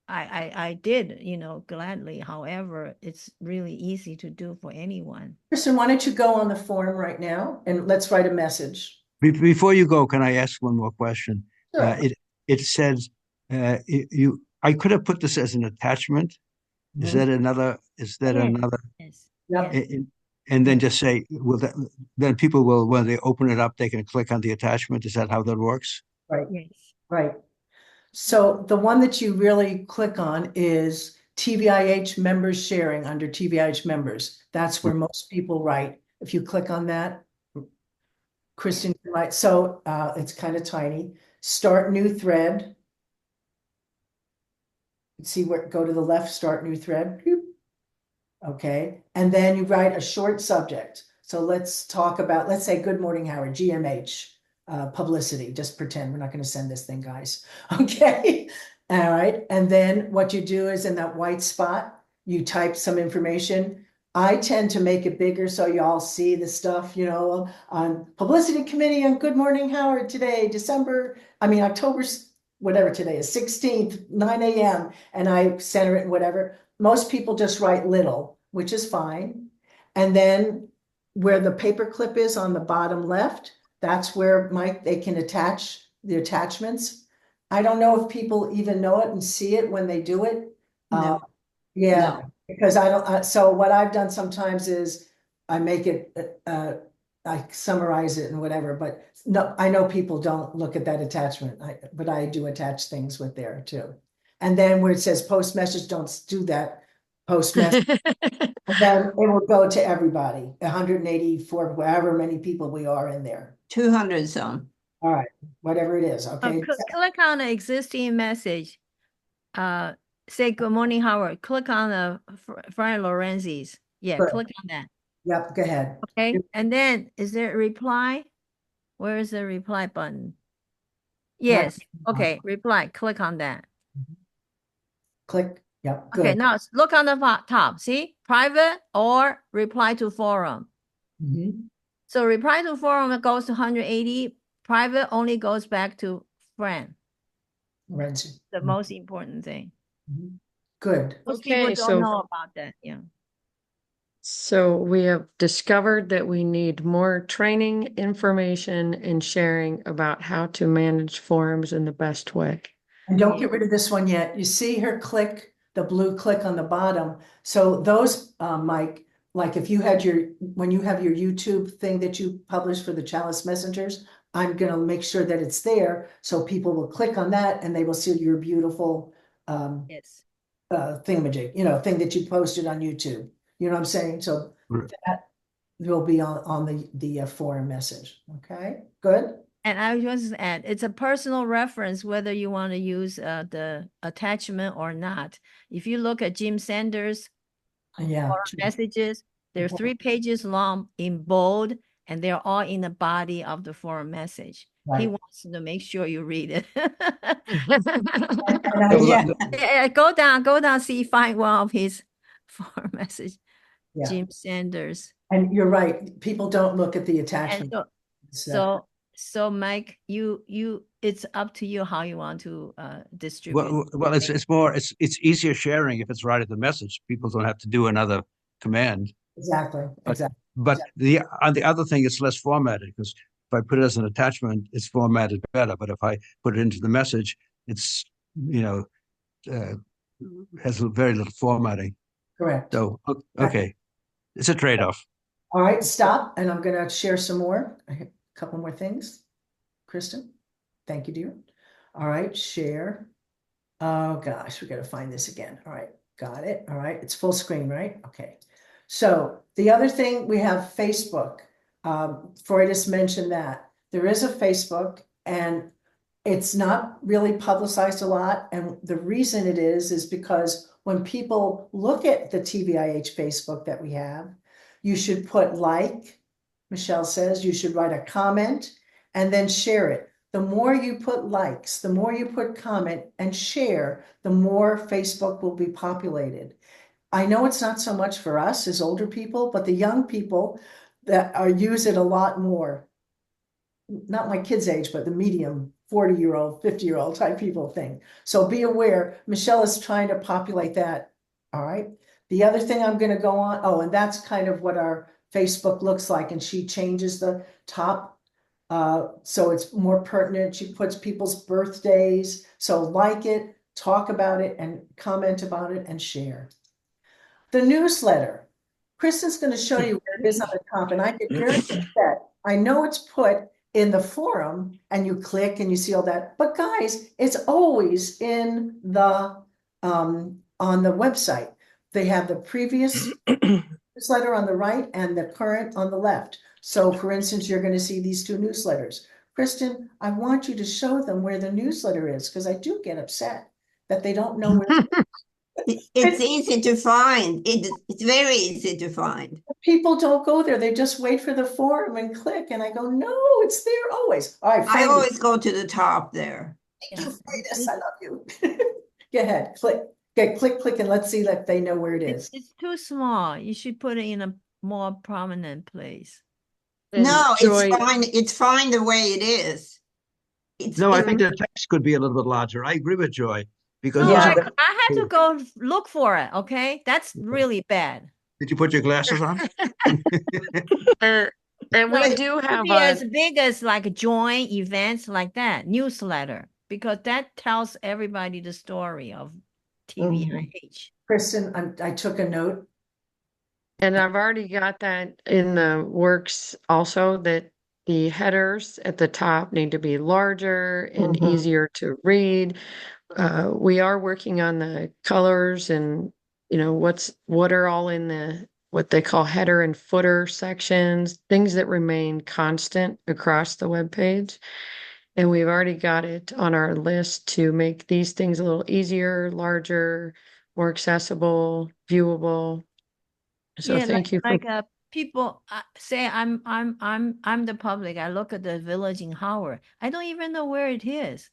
I did, gladly. However, it's really easy to do for anyone.
Kristen, why don't you go on the forum right now and let's write a message.
Before you go, can I ask one more question?
Sure.
It says I could have put this as an attachment. Is that another? Is that
Yes.
another?
Yes.
Yep.
Yes.
And then just say, then people will, when they open it up, they can click on the attachment. Is that how that works?
Right.
Yes.
Right. So the one that you really click on is TVIH members sharing under TVIH members. That's where most people write. If you click on that, Kristen, right? So it's kind of tiny. Start new thread. See where, go to the left, start new thread. Okay. And then you write a short subject. So let's talk about, let's say, Good Morning Howard, GMH. Publicity, just pretend we're not going to send this thing, guys. Okay. All right. And then what you do is in that white spot, you type some information. I tend to make it bigger so y'all see the stuff, on Publicity Committee on Good Morning Howard today, October, whatever today is, 16th, 9 a.m. And I center it and whatever. Most people just write little, which is fine. And then where the paper clip is on the bottom left, that's where they can attach the attachments. I don't know if people even know it and see it when they do it.
No.
Yeah,
No.
because I don't. So what I've done sometimes is I make it, I summarize it and whatever. But no, I know people don't look at that attachment. But I do attach things with there too. And then where it says post message, don't do that. Post message. And then it will go to everybody, 184, however many people we are in there.
200 some.
All right, whatever it is, okay?
Click on the existing message. Say Good Morning Howard. Click on the Brian Lorenzi's. Yeah,
Good.
click on that.
Yep, go ahead.
Okay, and then is there a reply? Where is the reply button? Yes. Okay, reply. Click on that.
Click, yep, good.
Okay, now look on the top. See, private or reply to forum. So reply to forum goes to 180. Private only goes back to friend.
Renzi.
The most important thing.
Good.
Most
Okay,
people
so-
don't know about that. Yeah.
So we have discovered that we need more training, information, and sharing about how to manage forums in the best way.
And don't get rid of this one yet. You see her click, the blue click on the bottom. So those, Mike, like if you had when you have your YouTube thing that you publish for the Chalice Messengers, I'm gonna make sure that it's there so people will click on that and they will see your beautiful
Yes.
thingamajig, thing that you posted on YouTube. You know what I'm saying? So that will be on the forum message. Okay, good.
And I just add, it's a personal reference whether you want to use the attachment or not. If you look at Jim Sanders'
Yeah.
forum messages, they're 3 pages long in bold, and they're all in the body of the forum message.
Right.
He wants to make sure you read it.
Yeah.
Yeah, go down, see, find one of his forum message.
Yeah.
Jim Sanders.
And you're right. People don't look at the
And
attachment.
so Mike, it's up to you how you want to distribute.
Well, it's easier sharing if it's right at the message. People don't have to do another command.
Exactly, exactly.
But the other thing, it's less formatted, because if I put it as an attachment, it's formatted better. But if I put it into the message, it's, has very little formatting.
Correct.
So, okay, it's a trade-off.
All right, stop, and I'm gonna share some more. I have a couple more things. Kristen, thank you, dear. All right, share. Oh gosh, we gotta find this again. All right, got it. All right, it's full screen, right? Okay. So the other thing, we have Facebook. Freud just mentioned that. There is a Facebook, and it's not really publicized a lot. And the reason it is because when people look at the TVIH Facebook that we have, you should put like, Michelle says, you should write a comment and then share it. The more you put likes, the more you put comment and share, the more Facebook will be populated. I know it's not so much for us as older people, but the young people that use it a lot more. Not my kids' age, but the medium 40-year-old, 50-year-old type people thing. So be aware, Michelle is trying to populate that. All right. The other thing I'm going to go on, oh, and that's kind of what our Facebook looks like. And she changes the top so it's more pertinent. She puts people's birthdays. So like it, talk about it, and comment about it, and share. The newsletter. Kristen's going to show you where it is on the top, and I get very upset. I know it's put in the forum, and you click and you see all that, but guys, it's always in the on the website. They have the previous newsletter on the right and the current on the left. So for instance, you're going to see these two newsletters. Kristen, I want you to show them where the newsletter is, because I do get upset that they don't know where.
It's easy to find. It's very easy to find.
People don't go there. They just wait for the forum and click. And I go, no, it's there always. All right.
I always go to the top there.
Yes, I love you. Go ahead, click. Okay, click, and let's see that they know where it is.
It's too small. You should put it in a more prominent place.
No,
Joy,
it's fine. It's fine the way it is.
No, I think the text could be a little bit larger. I agree with Joy, because
No,
usually
I had to go look for it. Okay, that's really bad.
did you put your glasses on?
and we
Like,
do
it should
have
be as big as like join events like that, newsletter, because that tells everybody the story of TVIH.
Kristen, I took a note.
and I've already got that in the works also, that the headers at the top need to be larger and easier to read. We are working on the colors and, what are all in the, what they call header and footer sections, things that remain constant across the web page. And we've already got it on our list to make these things a little easier, larger, more accessible, viewable. So
Yeah,
thank you for
like people say I'm the public. I look at the village in Howard. I don't even know where it is.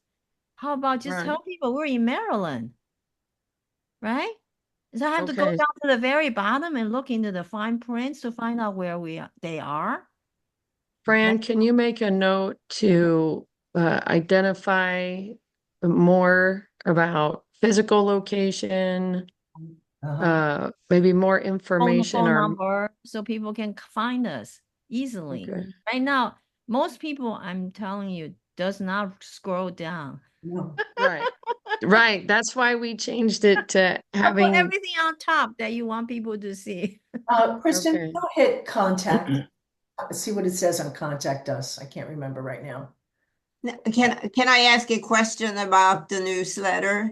How about just
Right.
tell people we're in Maryland, right? So I have to go
Okay.
down to the very bottom and look into the fine prints to find out where they are.
Fran, can you make a note to identify more about physical location, maybe more information
Phone
or
number so people can find us easily.
Okay.
Right now, most people, I'm telling you, does not scroll down.
No.
right. Right. That's why we changed it to
I put
having
everything on top that you want people to see.
Kristen,
Okay.
go hit contact. See what it says on contact us. I can't remember right now.
Can I ask a question about the newsletter?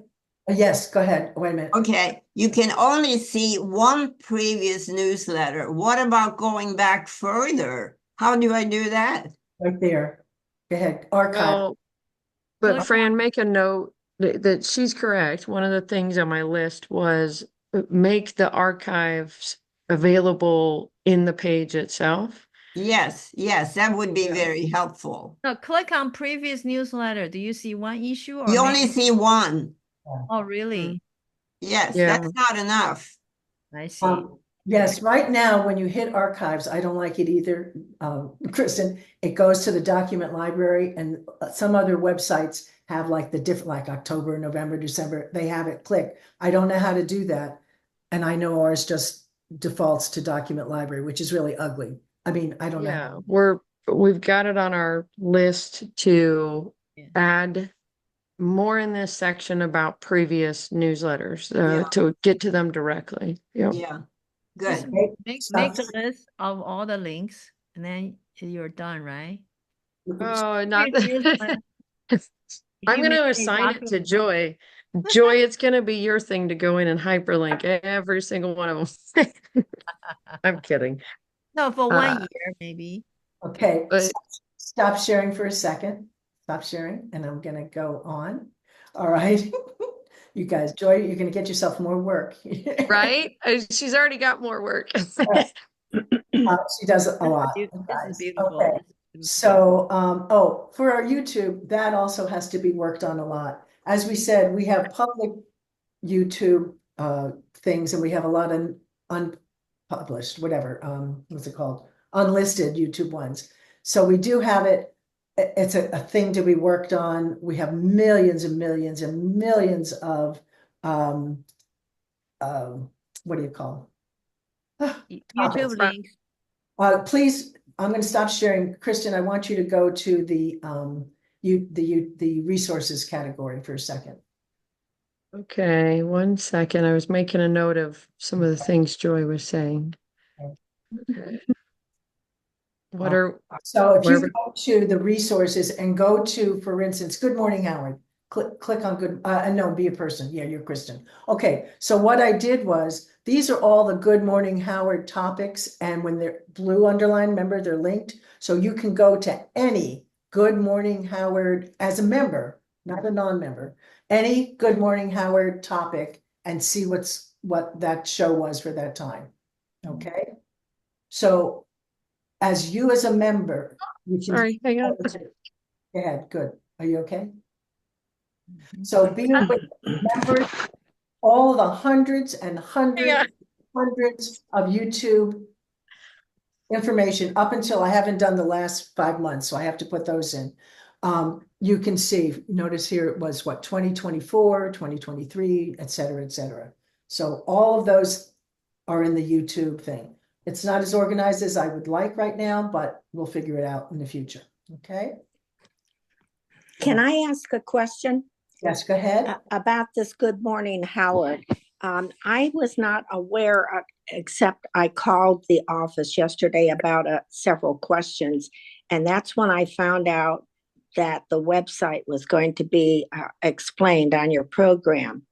Yes, go ahead. Wait a minute.
Okay, you can only see one previous newsletter. What about going back further? How do I do that?
Right there. Go ahead. Archive.
Well, but
Click
Fran, make a note that she's correct. One of the things on my list was make the archives available in the page itself.
Yes, that would be very helpful.
No, click on previous newsletter. Do you see one issue or
You only see one.
Oh, really?
Yes,
Yeah.
that's not enough.
I see.
Yes, right now, when you hit archives, I don't like it either, Kristen. It goes to the document library, and some other websites have like the different, like October, November, December, they have it click. I don't know how to do that. And I know ours just defaults to document library, which is really ugly. I mean, I don't
Yeah,
know.
we've got it on our list to
Yeah.
add more in this section about previous newsletters,
Yeah.
to get to them directly. Yep.
Yeah,
Just
good.
Okay,
make a
stop.
list of all the links and then you're done, right?
Oh, not
Here's my-
I'm
you
going
make
to
a
assign it to
document.
Joy. Joy, it's going to be your thing to go in and hyperlink every single one of them. I'm kidding.
No, for
Uh,
1 year, maybe.
Okay,
But-
stop sharing for a second. Stop sharing, and I'm gonna go on. All right. You guys, Joy, you're gonna get yourself more work.
Right? She's already got more work.
She does a lot.
This is
guys.
beautiful.
Okay.
This is beautiful.
So, oh, for our YouTube, that also has to be worked on a lot. As we said, we have public YouTube things, and we have a lot of unpublished, whatever, what's it called? Unlisted YouTube ones. So we do have it. It's a thing to be worked on. We have millions and millions and millions of what do you call?
YouTube links.
Please, I'm going to stop sharing. Kristen, I want you to go to the resources category for a second.
Okay, 1 second. I was making a note of some of the things Joy was saying. Okay. What are
So if you
where-
go to the resources and go to, for instance, Good Morning Howard, click on good, no, be a person. Yeah, you're Kristen. Okay, so what I did was, these are all the Good Morning Howard topics, and when they're blue underlined, remember they're linked. So you can go to any Good Morning Howard as a member, not a non-member, any Good Morning Howard topic and see what that show was for that time. Okay? So as you as a member, you can.
Sorry, hang on.
Go ahead, good. Are you okay? So being with members, all the hundreds and hundreds of YouTube information up until I haven't done the last 5 months, so I have to put those in. You can see, notice here it was what, 2024, 2023, et cetera, et cetera. So all of those are in the YouTube thing. It's not as organized as I would like right now, but we'll figure it out in the future. Okay?
Can I ask a question
Yes, go ahead.
about this Good Morning Howard? I was not aware of, except I called the office yesterday about several questions, and that's when I found out that the website was going to be explained on your program.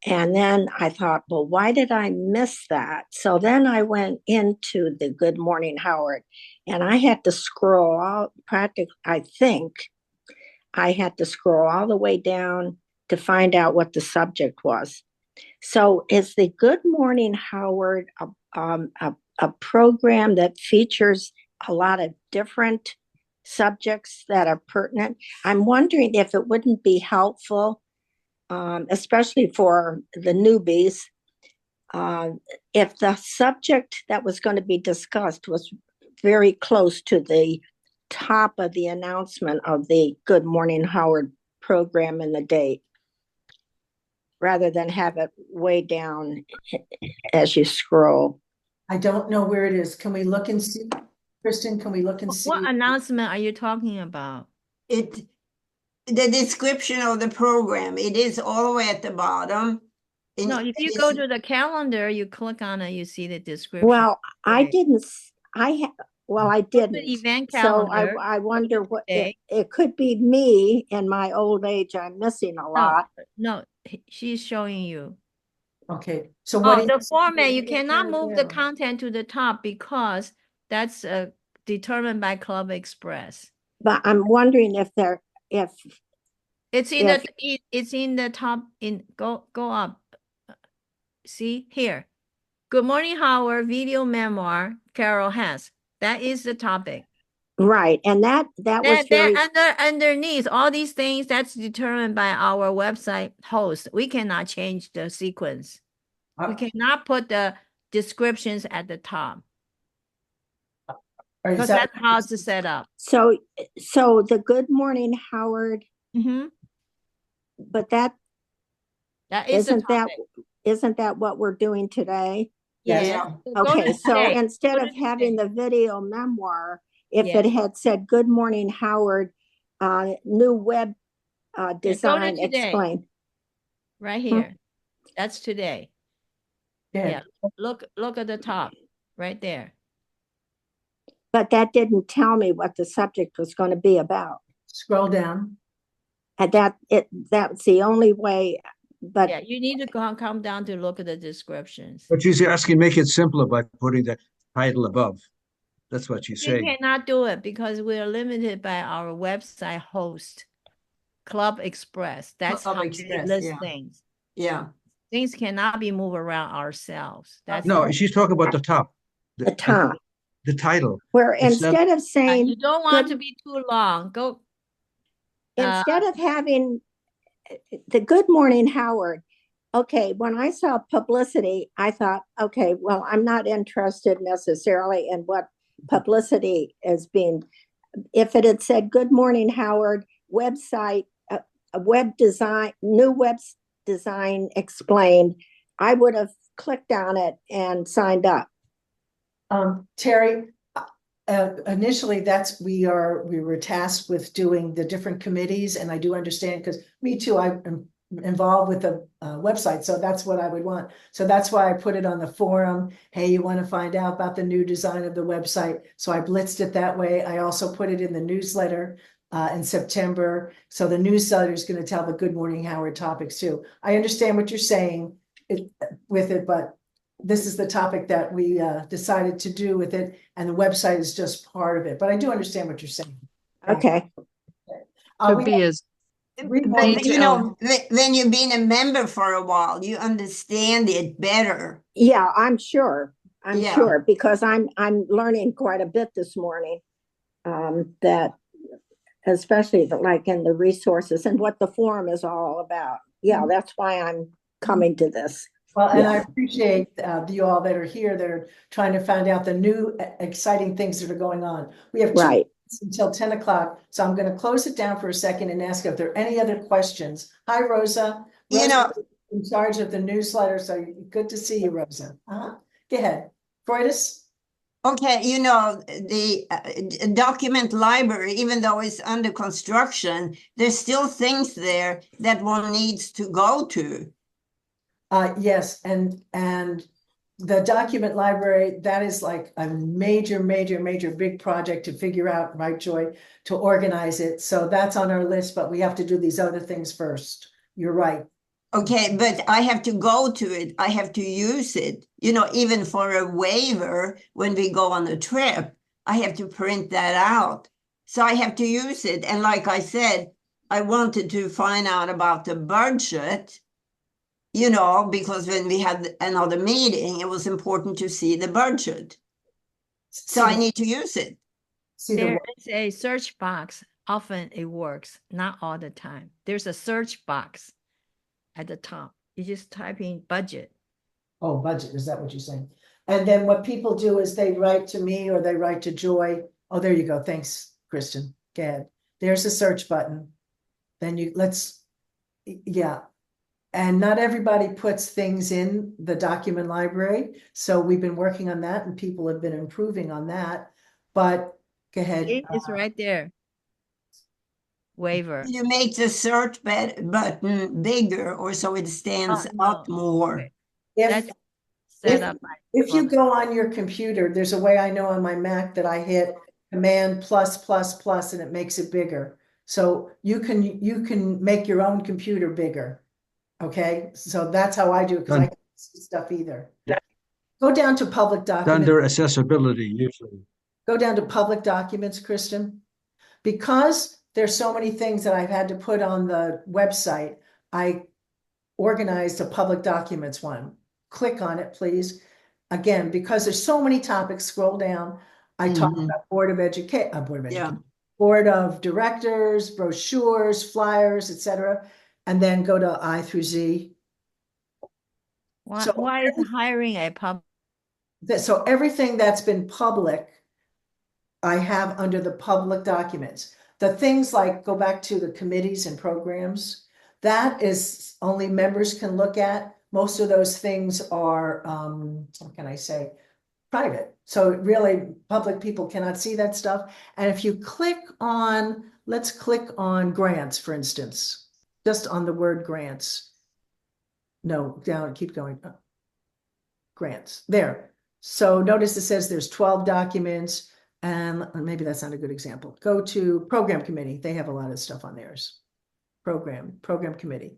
And then I thought, well, why did I miss that? So then I went into the Good Morning Howard, and I had to scroll all I think I had to scroll all the way down to find out what the subject was. So is the Good Morning Howard a program that features a lot of different subjects that are pertinent? I'm wondering if it wouldn't be helpful, especially for the newbies, if the subject that was going to be discussed was very close to the top of the announcement of the Good Morning Howard program and the date, rather than have it way down as you scroll.
I don't know where it is. Can we look and see? Kristen, can we look and see?
What announcement are you talking about?
The description of the program, it is all the way at the bottom. And
No, if you
it's-
go to the calendar, you click on it, you see the description.
Well, I
Right.
didn't, I didn't.
event
So
calendar,
I wonder what,
day.
it could be me in my old age, I'm missing a lot.
No, she's showing you.
Okay, so what?
Oh,
do
the format, you
see
cannot
right
move the
now?
content to the top because that's determined by Club Express.
But I'm wondering if
It's in
If-
it's in the top, go up. See here. Good Morning Howard video memoir, Carol Hess. That is the topic.
right, and that was
Then
very,
underneath all these things, that's determined by our website host. We cannot change the sequence. We
Uh,
cannot put the descriptions at the top
or is
because
that-
that's how it's set up.
so the Good Morning Howard, but that
That is the
isn't that
topic.
isn't that what we're doing today?
Yes.
Yeah. Go
Okay,
to
so
today.
instead
Go
of
to
having
today.
the video memoir, if
Yeah.
it had said, "Good morning, Howard, new web
Yeah, go to
design
today,
explained."
right here. That's today.
Yeah.
Yeah, look at the top, right there.
But that didn't tell me what the subject was going to be about.
Scroll down.
And that's the only way, but
Yeah, you need to come down to look at the descriptions.
But she's asking, make it simpler by putting the title above. That's what she's
You
saying.
cannot do it because we are limited by our website host, Club Express. That's
Club
how
Express,
we list
yeah.
things.
Yeah.
Things cannot be moved around ourselves. That's
No, she's talking about the top.
the top,
The title.
where
It's not-
instead of saying,
you don't want
good-
to be too long. Go.
instead of having the "Good morning, Howard." Okay, when I saw publicity, I thought, okay, well, I'm not interested necessarily in what publicity is being. If it had said, "Good morning, Howard, website, a web design, new web design explained," I would have clicked on it and signed up.
Terry, initially we were tasked with doing the different committees, and I do understand, because me too, I'm involved with the website, so that's what I would want. So that's why I put it on the forum. Hey, you want to find out about the new design of the website? So I blitzed it that way. I also put it in the newsletter in September. So the newsletter is going to tell the Good Morning Howard topics too. I understand what you're saying with it, but this is the topic that we decided to do with it, and the website is just part of it. But I do understand what you're saying.
Okay.
To
We
be as
But you know,
detailed.
when you've been a member for a while, you understand it better.
Yeah, I'm sure. I'm
Yeah.
sure, because I'm learning quite a bit this morning. That especially like in the resources and what the forum is all about. Yeah, that's why I'm coming to this.
Well, and I
Yeah.
appreciate you all that are here that are trying to find out the new exciting things that are going on. We have 2
Right.
minutes until 10 o'clock, so I'm going to close it down for a second and ask if there are any other questions. Hi, Rosa.
You know-
Rosa's in charge of the newsletter, so good to see you, Rosa. Go ahead. Freudis?
Okay, you know, the document library, even though it's under construction, there's still things there that one needs to go to.
Yes, and the document library, that is like a major big project to figure out, right, Joy, to organize it. So that's on our list, but we have to do these other things first. You're right.
Okay, but I have to go to it. I have to use it, you know, even for a waiver when we go on a trip, I have to print that out. So I have to use it. And like I said, I wanted to find out about the budget, you know, because when we had another meeting, it was important to see the budget. So I need to use it.
See
There
the,
is a search box. Often it works, not all the time. There's a search box at the top. You just type in budget.
oh, budget, is that what you're saying? And then what people do is they write to me or they write to Joy. Oh, there you go. Thanks, Kristen. Go ahead. There's a search button. Then yeah. And not everybody puts things in the document library. So we've been working on that and people have been improving on that. But go ahead.
It's right there. Waiver.
You make the search button bigger or so it stands up more.
If,
Set up.
if you go on your computer, there's a way I know on my Mac that I hit Command +++ and it makes it bigger. So you can make your own computer bigger. Okay, so that's how I do it, because I can't see stuff either. Go down to public documents.
Under accessibility, usually.
Go down to public documents, Kristen. Because there's so many things that I've had to put on the website, I organized a public documents one. Click on it, please. Again, because there's so many topics, scroll down. I talk about Board of Education, Board of Directors, brochures, flyers, etc. And then go to I through Z.
Why is hiring a pub?
So everything that's been public, I have under the public documents. The things like, go back to the committees and programs, that is only members can look at. most of those things are, what can I say? Private. So really, public people cannot see that stuff. And if you click on, let's click on grants, for instance, just on the word grants. No, down, keep going. Grants, there. So notice it says there's 12 documents, and maybe that's not a good example. Go to program committee. They have a lot of stuff on theirs. Program committee.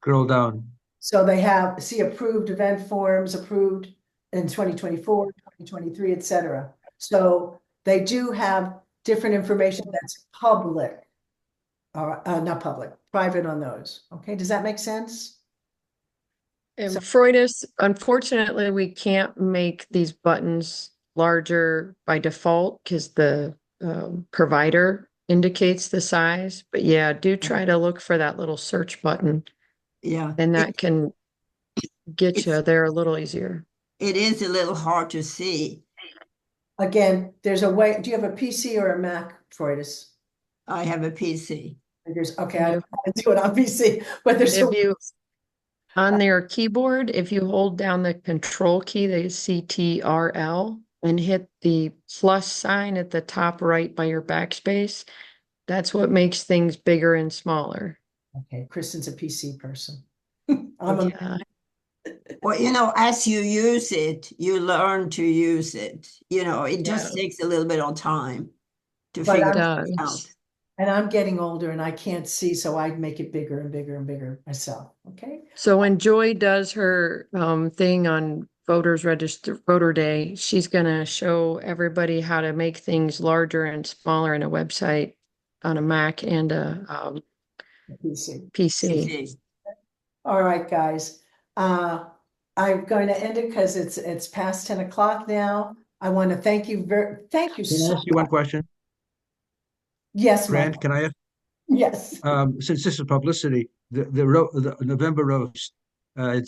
Scroll down.
So they have, see, approved event forms, approved in 2024, 2023, et cetera. So they do have different information that's public, or not public, private on those. Okay, does that make sense?
And
So-
Freudis, unfortunately, we can't make these buttons larger by default because the provider indicates the size. But yeah, do try to look for that little search button,
Yeah.
and that can get you
It's-
there a little easier.
It is a little hard to see.
Again, there's a way. Do you have a PC or a Mac, Freudis?
I have a PC.
There's, okay, I do it on PC, but there's
If you on their keyboard, if you hold down the control key, the CTRL, and hit the plus sign at the top right by your backspace, that's what makes things bigger and smaller.
okay, Kristen's a PC person. I'm a,
Yeah.
Well, as you use it, you learn to use it. It just takes a little bit of time to
But
figure
I'm-
it out.
and I'm getting older and I can't see, so I make it bigger and bigger and bigger myself. Okay.
So when Joy does her thing on voter day, she's gonna show everybody how to make things larger and smaller in a website on a Mac and a
PC.
PC.
All right, guys. I'm going to end it because it's past 10 o'clock now. I want to thank you thank you
Can I
so
ask you one
much.
question?
Yes,
Grant,
Mike.
can I ask?
Yes.
Since this is publicity, the November roast, it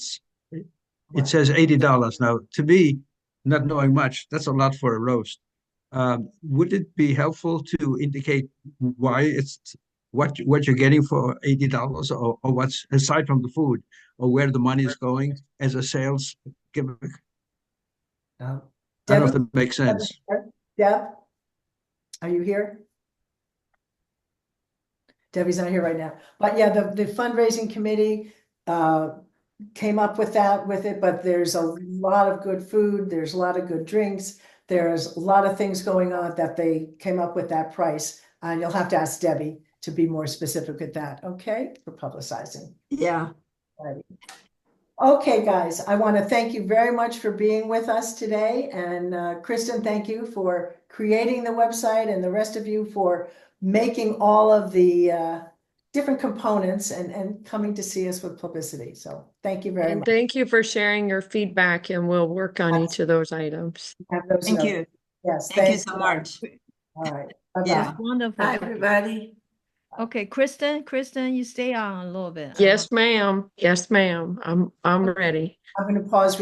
says $80. Now, to me, not knowing much, that's a lot for a roast. Would it be helpful to indicate why it's what you're getting for $80, or what's aside from the food, or where the money is going as a sales gimmick? I don't know if that makes sense.
Deb, are you here? Debbie's not here right now, but yeah, the fundraising committee came up with it, but there's a lot of good food, there's a lot of good drinks, there's a lot of things going on that they came up with that price, and you'll have to ask Debbie to be more specific with that, okay, for publicizing.
Yeah.
Right. Okay, guys, I want to thank you very much for being with us today, and Kristen, thank you for creating the website, and the rest of you for making all of the different components and coming to see us with publicity. So thank you very
And
much.
thank you for sharing your feedback, and we'll work on each of those items.
Have those
Thank
notes.
you.
Yes,
Thank you so much.
All right. Bye-bye.
Yeah.
Wonderful.
Hi, everybody.
Okay, Kristen, you stay on a little bit.
Yes, ma'am. Yes, ma'am. I'm ready.
I'm going to pause.